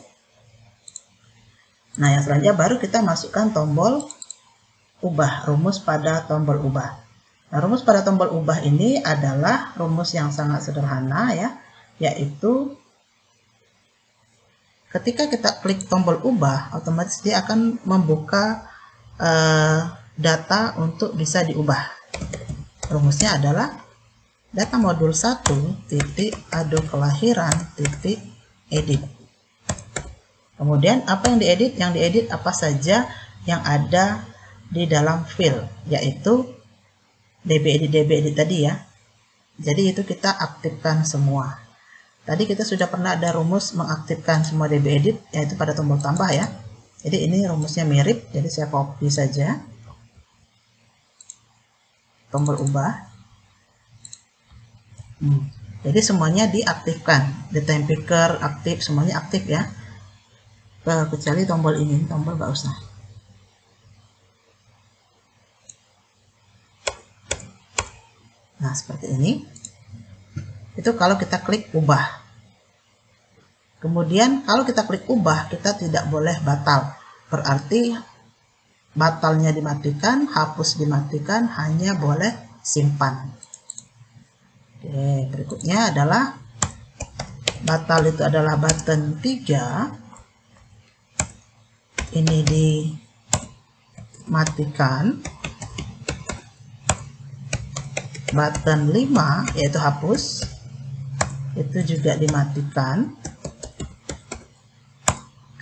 Nah, yang selanjutnya baru kita masukkan tombol ubah, rumus pada tombol ubah. Nah, rumus pada tombol ubah ini adalah rumus yang sangat sederhana ya, yaitu ketika kita klik tombol ubah, otomatis dia akan membuka data untuk bisa diubah. Rumusnya adalah data modul 1 titik ado kelahiran titik edit. Kemudian apa yang diedit? Yang diedit apa saja yang ada di dalam file, yaitu dbedit tadi ya. Jadi itu kita aktifkan semua. Tadi kita sudah pernah ada rumus mengaktifkan semua dbedit, yaitu pada tombol tambah ya. Jadi ini rumusnya mirip, jadi saya copy saja. Tombol ubah. Jadi semuanya diaktifkan, the time picker aktif, semuanya aktif ya, kecuali tombol ini, tombol nggak usah. Nah, seperti ini. Itu kalau kita klik ubah. Kemudian kalau kita klik ubah, kita tidak boleh batal. Berarti batalnya dimatikan, hapus dimatikan, hanya boleh simpan. Oke, berikutnya adalah batal itu adalah button 3, ini dimatikan. Button 5 yaitu hapus, itu juga dimatikan.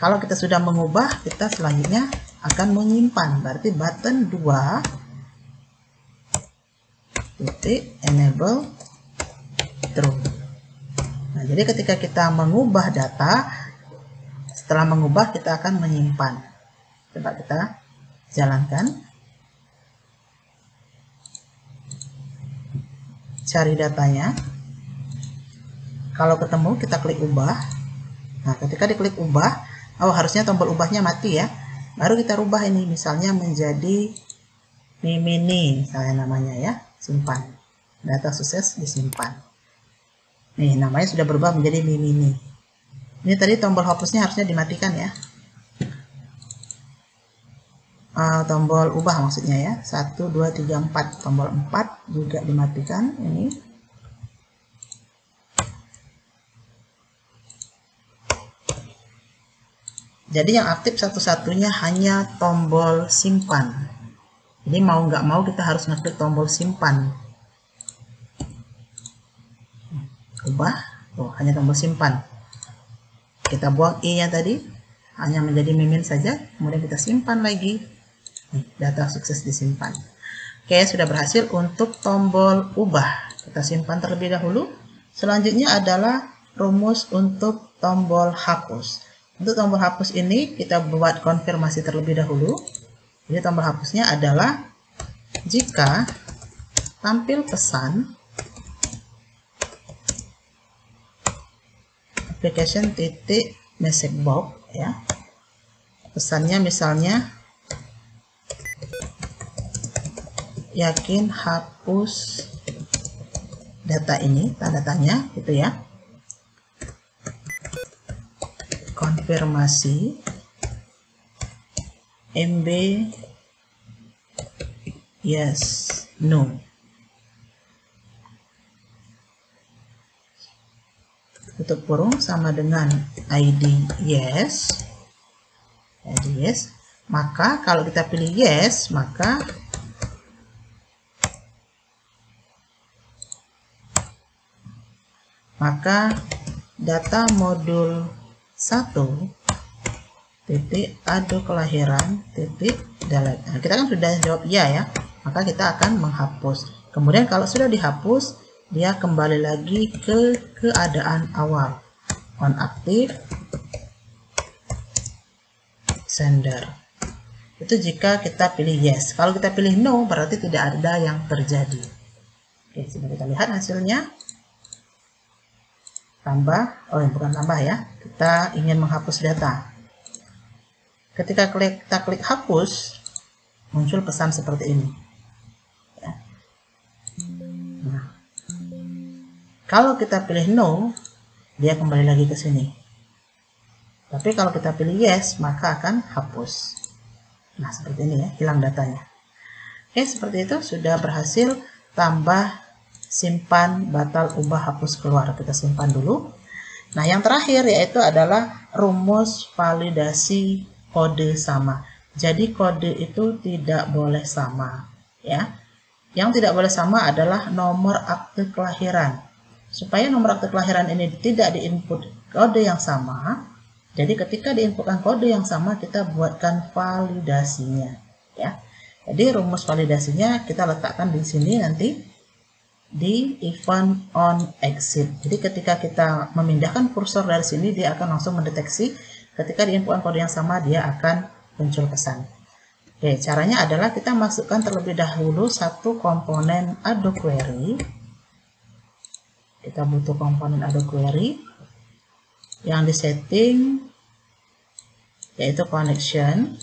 Kalau kita sudah mengubah, kita selanjutnya akan menyimpan, berarti button 2 titik enable true. Nah, jadi ketika kita mengubah data, setelah mengubah kita akan menyimpan. Coba kita jalankan. Cari datanya. Kalau ketemu kita klik ubah. Nah, ketika diklik ubah, harusnya tombol ubahnya mati ya. Baru kita rubah ini, misalnya menjadi mini misalnya namanya ya. Simpan. Data sukses disimpan. Nih, namanya sudah berubah menjadi mini. Ini tadi tombol hapusnya harusnya dimatikan ya. Tombol ubah maksudnya ya, 1, 2, 3, 4, tombol 4 juga dimatikan ini. Jadi yang aktif satu-satunya hanya tombol simpan. Jadi mau nggak mau kita harus ngeklik tombol simpan. Ubah, hanya tombol simpan. Kita buang i nya tadi, hanya menjadi mimin saja, kemudian kita simpan lagi. Data sukses disimpan. Oke, sudah berhasil untuk tombol ubah. Kita simpan terlebih dahulu. Selanjutnya adalah rumus untuk tombol hapus. Untuk tombol hapus ini kita buat konfirmasi terlebih dahulu. Jadi tombol hapusnya adalah jika tampil pesan application titik message box ya. Pesannya misalnya yakin hapus data ini, tanda tanya gitu ya. Konfirmasi MB yes no. Tutup kurung sama dengan ID yes. ID yes. Maka kalau kita pilih yes, maka data modul 1 titik ado kelahiran titik delete. Nah, kita kan sudah jawab iya ya, maka kita akan menghapus. Kemudian kalau sudah dihapus, dia kembali lagi ke keadaan awal, on aktif sender. Itu jika kita pilih yes. Kalau kita pilih no, berarti tidak ada yang terjadi. Oke, coba kita lihat hasilnya. Tambah, bukan tambah ya, kita ingin menghapus data. Ketika kita klik hapus, muncul pesan seperti ini ya. Nah, kalau kita pilih no, dia kembali lagi ke sini. Tapi kalau kita pilih yes, maka akan hapus. Nah, seperti ini ya, hilang datanya. Oke, seperti itu sudah berhasil tambah, simpan, batal, ubah, hapus, keluar. Kita simpan dulu. Nah, yang terakhir yaitu adalah rumus validasi kode sama. Jadi kode itu tidak boleh sama ya. Yang tidak boleh sama adalah nomor akte kelahiran. Supaya nomor akte kelahiran ini tidak diinput kode yang sama, jadi ketika diinputkan kode yang sama, kita buatkan validasinya ya. Jadi rumus validasinya kita letakkan di sini nanti di event on exit. Jadi ketika kita memindahkan kursor dari sini, dia akan langsung mendeteksi ketika diinputkan kode yang sama, dia akan muncul pesan. Oke, caranya adalah kita masukkan terlebih dahulu satu komponen Ado Query. Kita butuh komponen Ado Query yang disetting yaitu connection.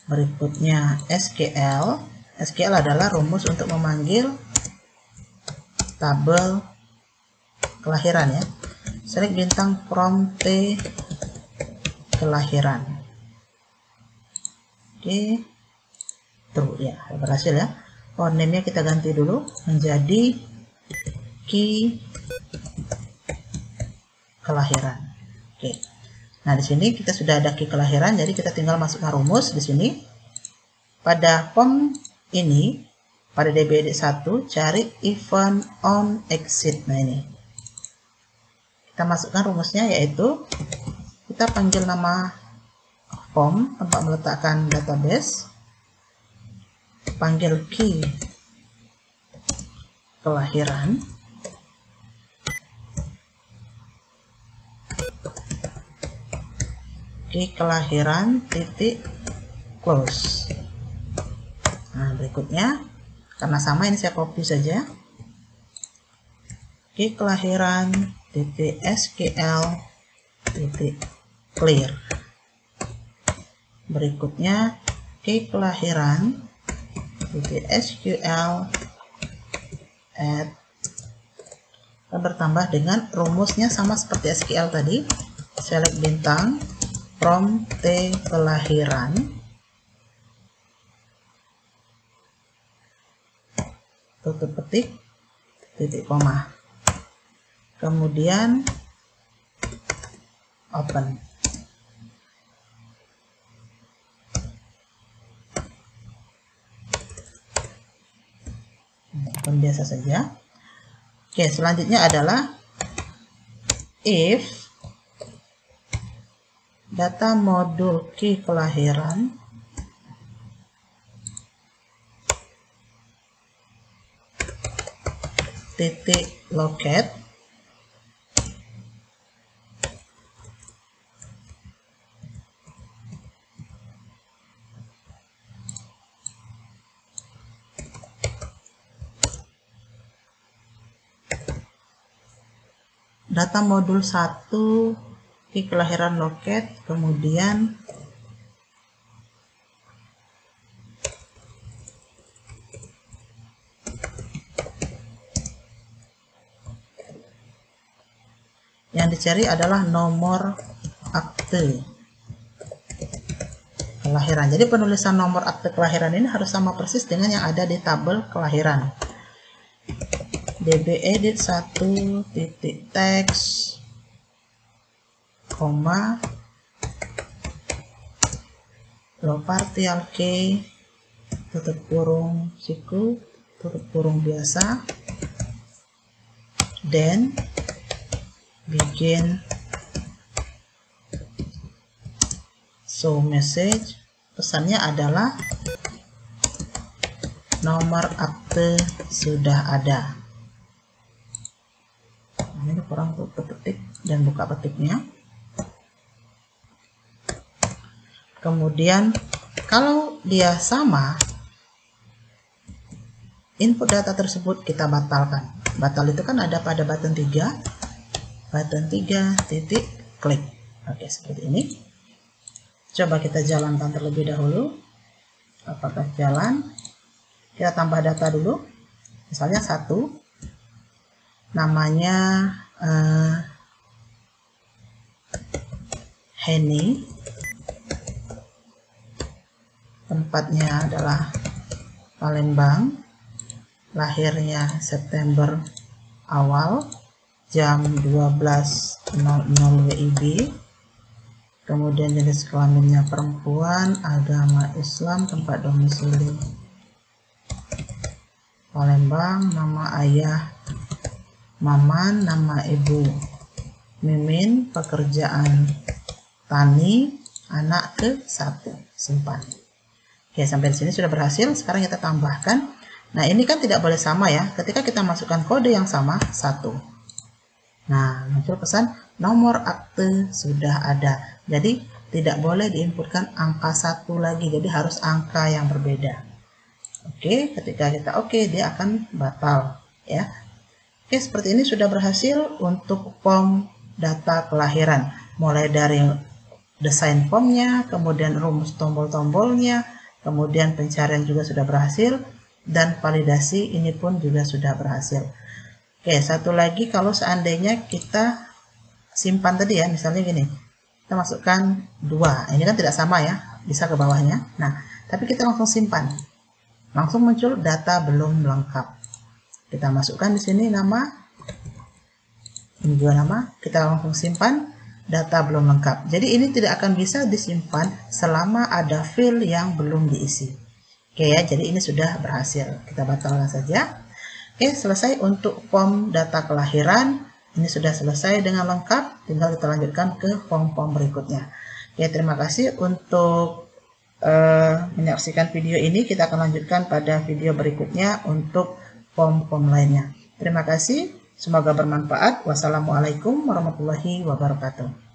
Berikutnya SQL. SQL adalah rumus untuk memanggil tabel kelahiran ya. Select bintang from T kelahiran. Oke, true ya, berhasil ya. Oh, name-nya kita ganti dulu menjadi key kelahiran. Oke. Nah, di sini kita sudah ada key kelahiran, jadi kita tinggal masukkan rumus di sini. Pada form ini, pada DBED 1, cari event on exit. Nah, ini. Kita masukkan rumusnya, yaitu kita panggil nama form, tempat meletakkan database, panggil key kelahiran, kelahiran titik close. Nah, berikutnya karena sama ini saya copy saja, kelahiran titik SQL titik clear. Berikutnya kelahiran titik SQL add, bertambah dengan rumusnya sama seperti SQL tadi, select bintang from T kelahiran, tutup petik, titik koma, kemudian open. Open biasa saja. Oke, selanjutnya adalah if data modul key kelahiran titik locate data modul 1 key kelahiran locate, kemudian yang dicari adalah nomor akte kelahiran. Jadi penulisan nomor akte kelahiran ini harus sama persis dengan yang ada di tabel kelahiran. DBEdit 1 titik teks koma low partial k tutup kurung siku tutup kurung biasa, then bikin show message. Pesannya adalah nomor akte sudah ada. Ini kurang tutup petik dan buka petiknya. Kemudian kalau dia sama, input data tersebut kita batalkan. Batal itu kan ada pada button 3, button 3 titik klik. Oke, seperti ini. Coba kita jalankan terlebih dahulu. Apakah jalan? Kita tambah data dulu. Misalnya 1, namanya Henny, tempatnya adalah Palembang, lahirnya September awal, jam 12.00 WIB, kemudian jenis kelaminnya perempuan, agama Islam, tempat domisili Palembang, nama ayah Maman, nama ibu Mimin, pekerjaan tani, anak ke-1, simpan. Oke, sampai di sini sudah berhasil. Sekarang kita tambahkan. Nah, ini kan tidak boleh sama ya. Ketika kita masukkan kode yang sama, 1. Nah, muncul pesan nomor akte sudah ada. Jadi, tidak boleh diinputkan angka 1 lagi. Jadi, harus angka yang berbeda. Oke, ketika kita oke, dia akan batal ya. Oke, seperti ini sudah berhasil untuk form data kelahiran. Mulai dari desain formnya, kemudian rumus tombol-tombolnya, kemudian pencarian juga sudah berhasil, dan validasi ini pun juga sudah berhasil. Oke, satu lagi kalau seandainya kita simpan tadi ya, misalnya gini, kita masukkan 2, ini kan tidak sama ya, bisa ke bawahnya. Nah, tapi kita langsung simpan, langsung muncul data belum lengkap. Kita masukkan di sini nama Ini juga nama, kita langsung simpan, data belum lengkap. Jadi ini tidak akan bisa disimpan selama ada field yang belum diisi. Oke ya, jadi ini sudah berhasil. Kita batalkan saja. Oke, selesai untuk form data kelahiran. Ini sudah selesai dengan lengkap, tinggal kita lanjutkan ke form-form berikutnya. Ya, terima kasih untuk menyaksikan video ini. Kita akan lanjutkan pada video berikutnya untuk form-form lainnya. Terima kasih, semoga bermanfaat. Wassalamualaikum warahmatullahi wabarakatuh.